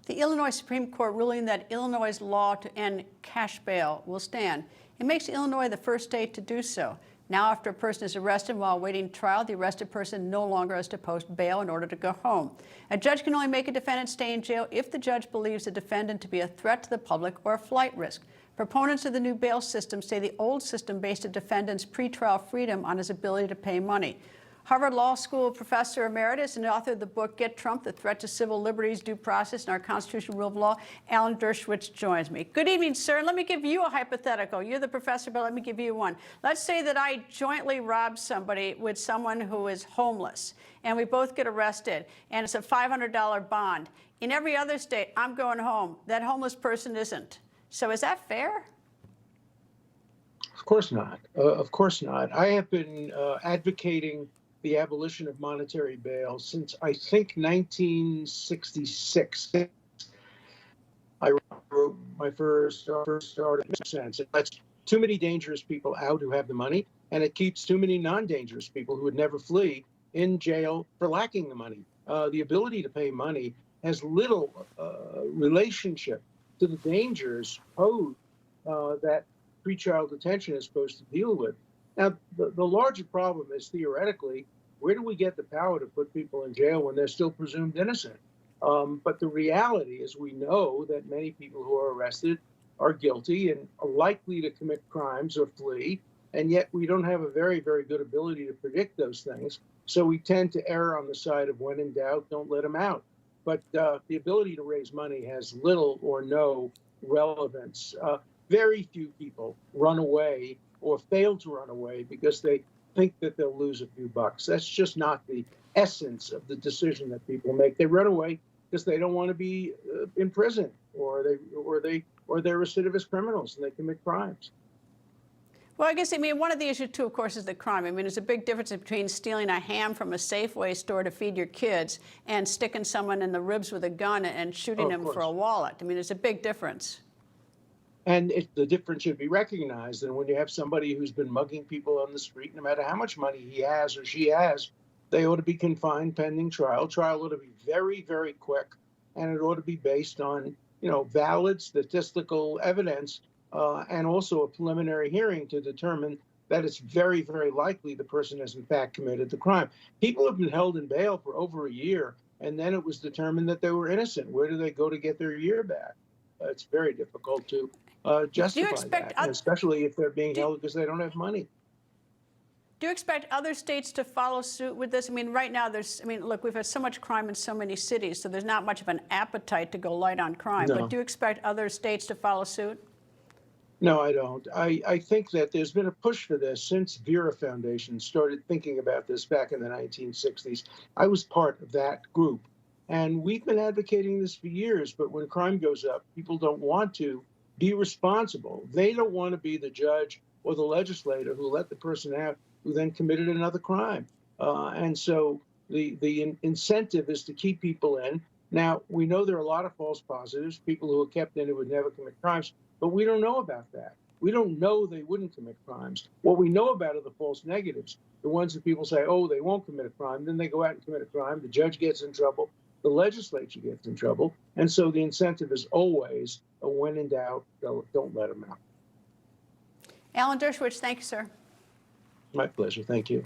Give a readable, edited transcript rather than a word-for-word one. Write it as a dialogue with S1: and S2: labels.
S1: The Illinois Supreme Court ruling that Illinois' law to end cash bail will stand. It makes Illinois the first state to do so. Now, after a person is arrested while awaiting trial, the arrested person no longer has to post bail in order to go home. A judge can only make a defendant stay in jail if the judge believes the defendant to be a threat to the public or a flight risk. Proponents of the new bail system say the old system based a defendant's pretrial freedom on his ability to pay money. Harvard Law School professor emeritus and author of the book Get Trump, The Threat to Civil Liberties, Due Process, and Our Constitutional Rule of Law, Alan Dershowitz joins me. Good evening, sir. Let me give you a hypothetical. You're the professor, but let me give you one. Let's say that I jointly rob somebody with someone who is homeless, and we both get arrested, and it's a $500 bond. In every other state, I'm going home. That homeless person isn't. So is that fair?
S2: Of course not. Of course not. I have been advocating the abolition of monetary bail since, I think, 1966. I wrote my first article. It lets too many dangerous people out who have the money, and it keeps too many non-dangerous people who would never flee in jail for lacking the money. The ability to pay money has little relationship to the dangers posed that pretrial detention is supposed to deal with. Now, the larger problem is, theoretically, where do we get the power to put people in jail when they're still presumed innocent? But the reality is we know that many people who are arrested are guilty and are likely to commit crimes or flee, and yet we don't have a very, very good ability to predict those things. So we tend to err on the side of when in doubt, don't let them out. But the ability to raise money has little or no relevance. Very few people run away or fail to run away because they think that they'll lose a few bucks. That's just not the essence of the decision that people make. They run away because they don't want to be in prison, or they're recidivist criminals and they commit crimes.
S1: Well, I guess, one of the issues, too, of course, is the crime. There's a big difference between stealing a ham from a Safeway store to feed your kids and sticking someone in the ribs with a gun and shooting them for a wallet. There's a big difference.
S2: And the difference should be recognized. And when you have somebody who's been mugging people on the street, no matter how much money he has or she has, they ought to be confined pending trial. Trial ought to be very, very quick, and it ought to be based on, valid statistical evidence, and also a preliminary hearing to determine that it's very, very likely the person has in fact committed the crime. People have been held in bail for over a year, and then it was determined that they were innocent. Where do they go to get their year back? It's very difficult to justify that, especially if they're being held because they don't have money.
S1: Do you expect other states to follow suit with this? Right now, look, we've had so much crime in so many cities, so there's not much of an appetite to go light on crime.
S2: No.
S1: But do you expect other states to follow suit?
S2: No, I don't. I think that there's been a push for this since Vera Foundation started thinking about this back in the 1960s. I was part of that group. And we've been advocating this for years, but when crime goes up, people don't want to be responsible. They don't want to be the judge or the legislator who let the person out who then committed another crime. And so the incentive is to keep people in. Now, we know there are a lot of false positives, people who are kept in who would never commit crimes, but we don't know about that. We don't know they wouldn't commit crimes. What we know about are the false negatives, the ones that people say, oh, they won't commit a crime, then they go out and commit a crime, the judge gets in trouble, the legislature gets in trouble, and so the incentive is always a when in doubt, don't let them out.
S1: Alan Dershowitz, thank you, sir.
S2: My pleasure. Thank you.